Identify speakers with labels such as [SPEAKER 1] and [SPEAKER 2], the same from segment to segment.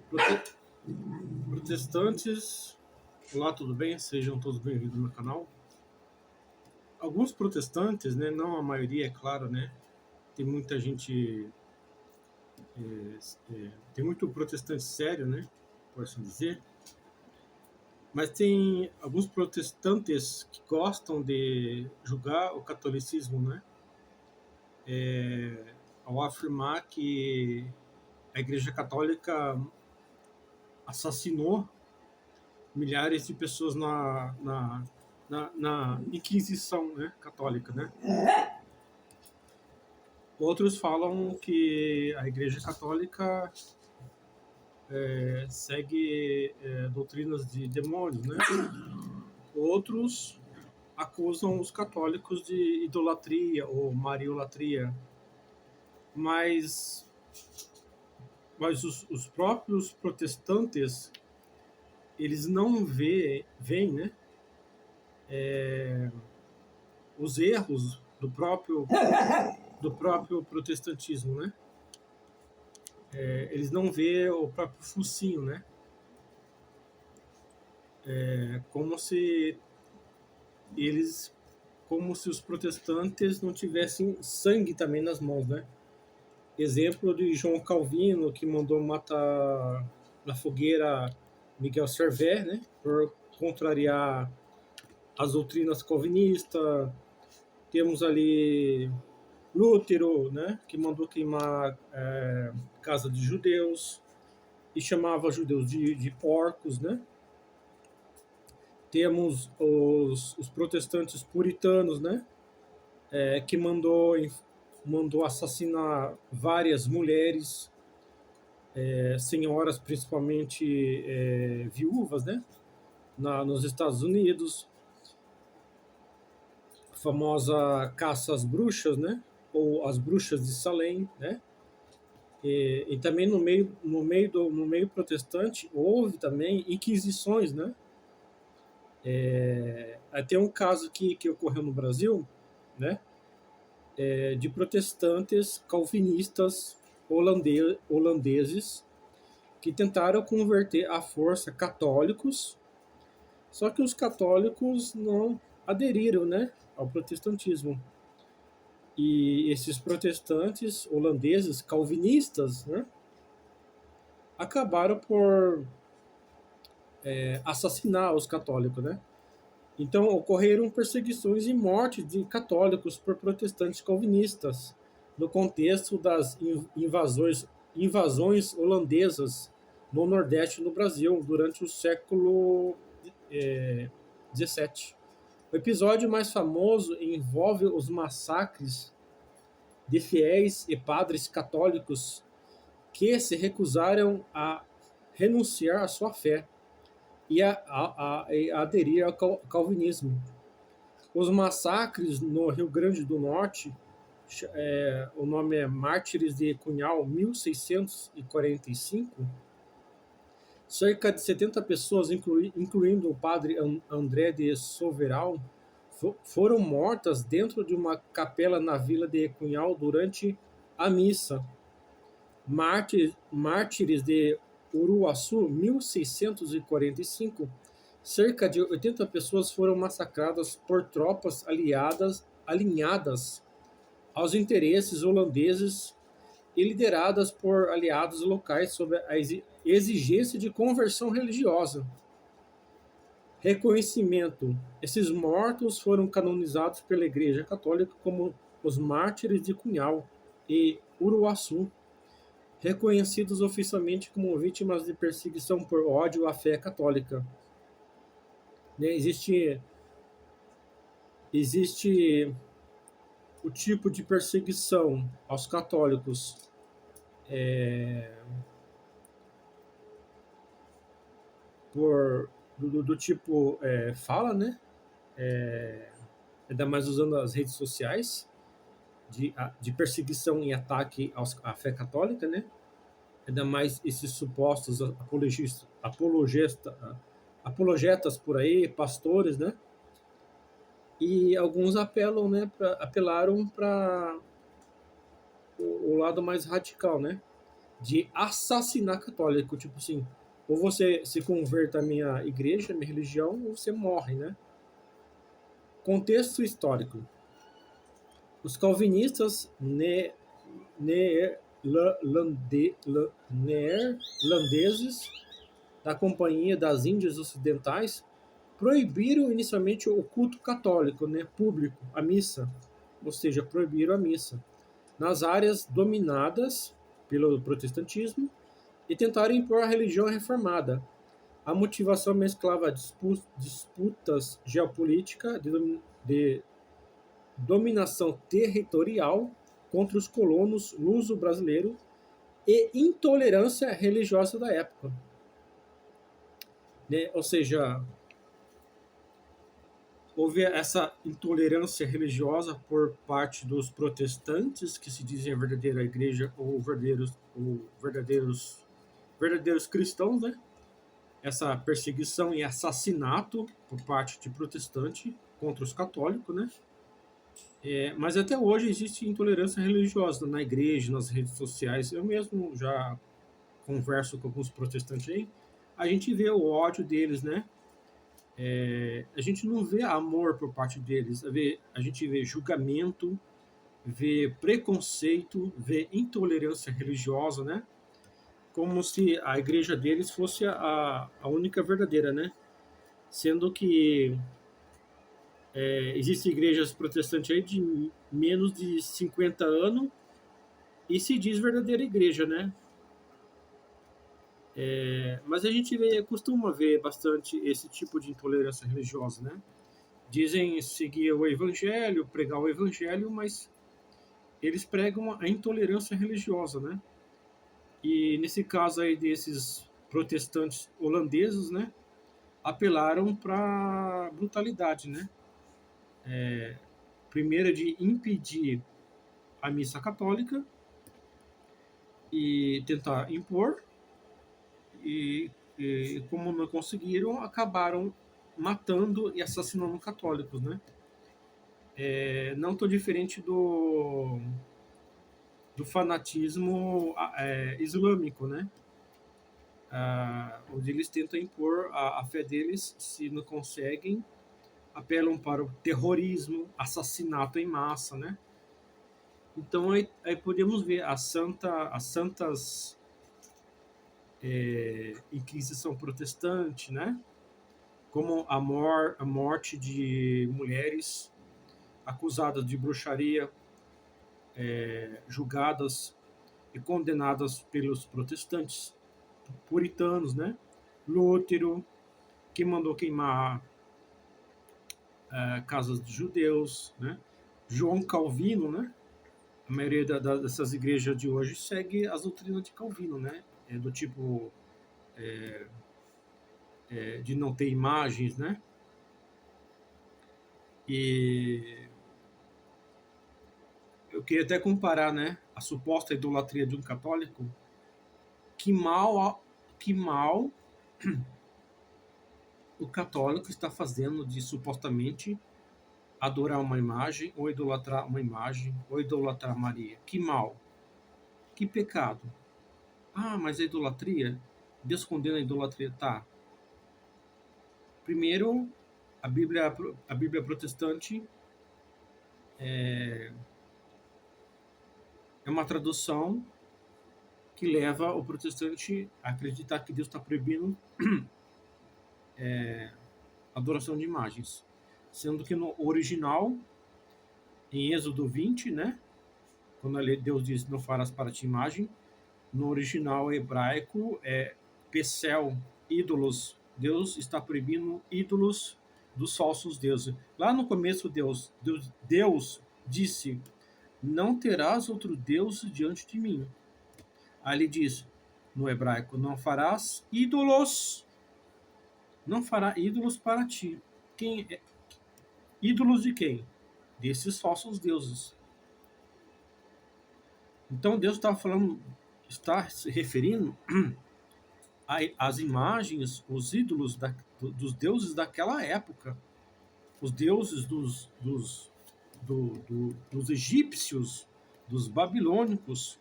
[SPEAKER 1] Prote- Protestantes, olá, tudo bem? Sejam todos bem-vindos ao meu canal. Alguns protestantes, né, não a maioria, é claro, né, tem muita gente, tem muito protestante sério, né, por assim dizer, mas tem alguns protestantes que gostam de julgar o catolicismo, né, ao afirmar que a Igreja Católica assassinou milhares de pessoas na Inquisição, né, católica, né? Outros falam que a Igreja Católica segue doutrinas de demônios, né? Outros acusam os católicos de idolatria ou mariolatria, mas, mas os próprios protestantes eles não veem, né, os erros do próprio protestantismo, né? Eles não vê o próprio focinho, né? Como se eles, como se os protestantes não tivessem sangue também nas mãos, né? Exemplo de João Calvino, que mandou matar na fogueira Miguel Servet, né? Por contrariar as doutrinas calvinistas. Temos ali Lútero, né? Que mandou queimar casa de judeus e chamava judeus de porcos, né? Temos os protestantes puritanos, né? Que mandou assassinar várias mulheres, senhoras principalmente viúvas, né? Nos Estados Unidos, a famosa caça às bruxas, né? Ou as bruxas de Salem, né? E também no meio protestante houve também inquisições, né? Tem um caso que ocorreu no Brasil, né? De protestantes calvinistas holandeses que tentaram converter à força católicos, só que os católicos não aderiram, né, ao protestantismo. E esses protestantes holandeses calvinistas, né, acabaram por assassinar os católicos, né? Então ocorreram perseguições e mortes de católicos por protestantes calvinistas no contexto das invasões holandesas no Nordeste no Brasil durante o século XVII. O episódio mais famoso envolve os massacres de fiéis e padres católicos que se recusaram a renunciar à sua fé e a aderir ao calvinismo. Os massacres no Rio Grande do Norte, o nome é Mártires de Cunhal, 1645, cerca de 70 pessoas, incluindo o padre André de Soveral, foram mortas dentro de uma capela na vila de Cunhal durante a missa. Mártires de Uruaçu, 1645, cerca de 80 pessoas foram massacradas por tropas alinhadas aos interesses holandeses e lideradas por aliados locais sob a exigência de conversão religiosa. Reconhecimento: esses mortos foram canonizados pela Igreja Católica como os mártires de Cunhal e Uruaçu, reconhecidos oficialmente como vítimas de perseguição por ódio à fé católica. Existe o tipo de perseguição aos católicos do tipo fala, né? Ainda mais usando as redes sociais, de perseguição e ataque à fé católica, né? Ainda mais esses supostos apologetas por aí, pastores, né? E alguns apelaram para o lado mais radical, né? de assassinar católico, tipo assim, ou você se converta à minha igreja, à minha religião, ou você morre, né? Contexto histórico. Os calvinistas neerlandeses da Companhia das Índias Ocidentais proibiram inicialmente o culto católico, né, público, a missa, ou seja, proibiram a missa, nas áreas dominadas pelo protestantismo e tentaram impor a religião reformada. A motivação mesclava disputas geopolíticas de dominação territorial contra os colonos luso-brasileiros e intolerância religiosa da época. Né? Ou seja, houve essa intolerância religiosa por parte dos protestantes, que se dizem a verdadeira igreja ou verdadeiros cristãos, né? Essa perseguição e assassinato por parte de protestante contra os católicos, né? Mas até hoje existe intolerância religiosa na igreja, nas redes sociais. Eu mesmo já converso com alguns protestantes aí, a gente vê o ódio deles, né? A gente não vê amor por parte deles, a gente vê julgamento, vê preconceito, vê intolerância religiosa, né? Como se a igreja deles fosse a única verdadeira, né? Sendo que existem igrejas protestantes aí de menos de 50 anos e se diz verdadeira igreja, né? Mas a gente costuma ver bastante esse tipo de intolerância religiosa, né? Dizem seguir o evangelho, pregar o evangelho, mas eles pregam a intolerância religiosa, né? E nesse caso aí desses protestantes holandeses, né, apelaram para brutalidade, né? Primeiro de impedir a missa católica e tentar impor, e como não conseguiram, acabaram matando e assassinando católicos, né? Não tão diferente do fanatismo islâmico, né? Onde eles tentam impor a fé deles, se não conseguem, apelam para o terrorismo, assassinato em massa, né? Então aí podemos ver as santas Inquisição protestante, né? Como a morte de mulheres acusadas de bruxaria, julgadas e condenadas pelos protestantes puritanos, né? Lútero, que mandou queimar casas de judeus, né? João Calvino, né? A maioria dessas igrejas de hoje segue as doutrinas de Calvino, né? Do tipo de não ter imagens, né? E eu queria até comparar, né? A suposta idolatria de um católico. Que mal o católico está fazendo de supostamente adorar uma imagem, ou idolatrar uma imagem, ou idolatrar Maria. Que mal. Que pecado. Ah, mas a idolatria, Deus condena a idolatria. Tá. Primeiro, a Bíblia protestante é uma tradução que leva o protestante a acreditar que Deus está proibindo adoração de imagens. Sendo que no original, em Êxodo 20, né? Quando Deus diz, não farás para ti imagem, no original hebraico é Pecel, ídolos. Deus está proibindo ídolos dos falsos deuses. Lá no começo, Deus disse, não terás outro Deus diante de mim. Aí ele diz, no hebraico, não farás ídolos, não fará ídolos para ti. Ídolos de quem? Desses falsos deuses. Então Deus está se referindo às imagens, os ídolos dos deuses daquela época, os deuses dos egípcios, dos babilônicos,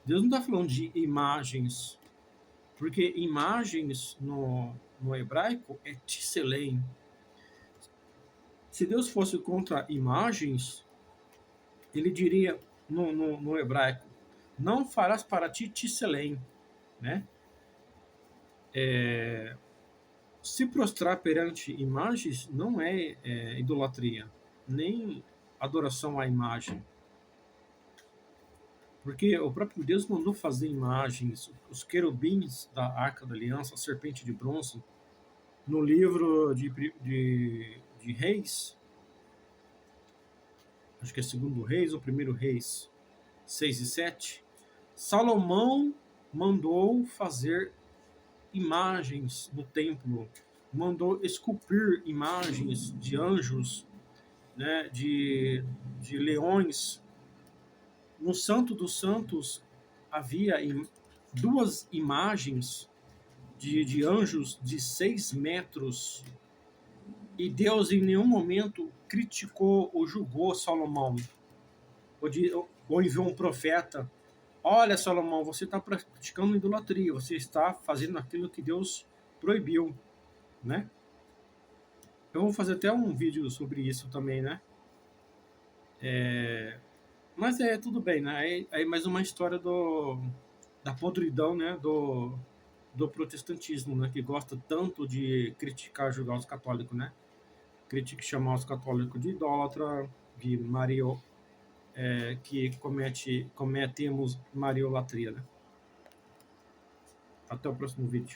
[SPEAKER 1] Deus não está falando de imagens, porque imagens no hebraico é tselem. Se Deus fosse contra imagens, ele diria no hebraico, não farás para ti tselem, né? Se prostrar perante imagens não é idolatria, nem adoração à imagem. Porque o próprio Deus mandou fazer imagens, os querubins da Arca da Aliança, a serpente de bronze, no livro de Reis, acho que é segundo Reis ou primeiro Reis, 6 e 7, Salomão mandou fazer imagens no templo, mandou esculpir imagens de anjos, né, de leões. No Santo dos Santos havia duas imagens de anjos de 6 metros, e Deus em nenhum momento criticou ou julgou Salomão, ou enviou um profeta. Olha, Salomão, você está praticando idolatria, você está fazendo aquilo que Deus proibiu, né? Eu vou fazer até um vídeo sobre isso também, né? Mas tudo bem, né? Aí mais uma história da podridão, né? Do protestantismo, né? Que gosta tanto de criticar, julgar os católicos, né? Critica chamar os católicos de idólatra, de Mario, que cometemos mariolatria, né? Até o próximo vídeo.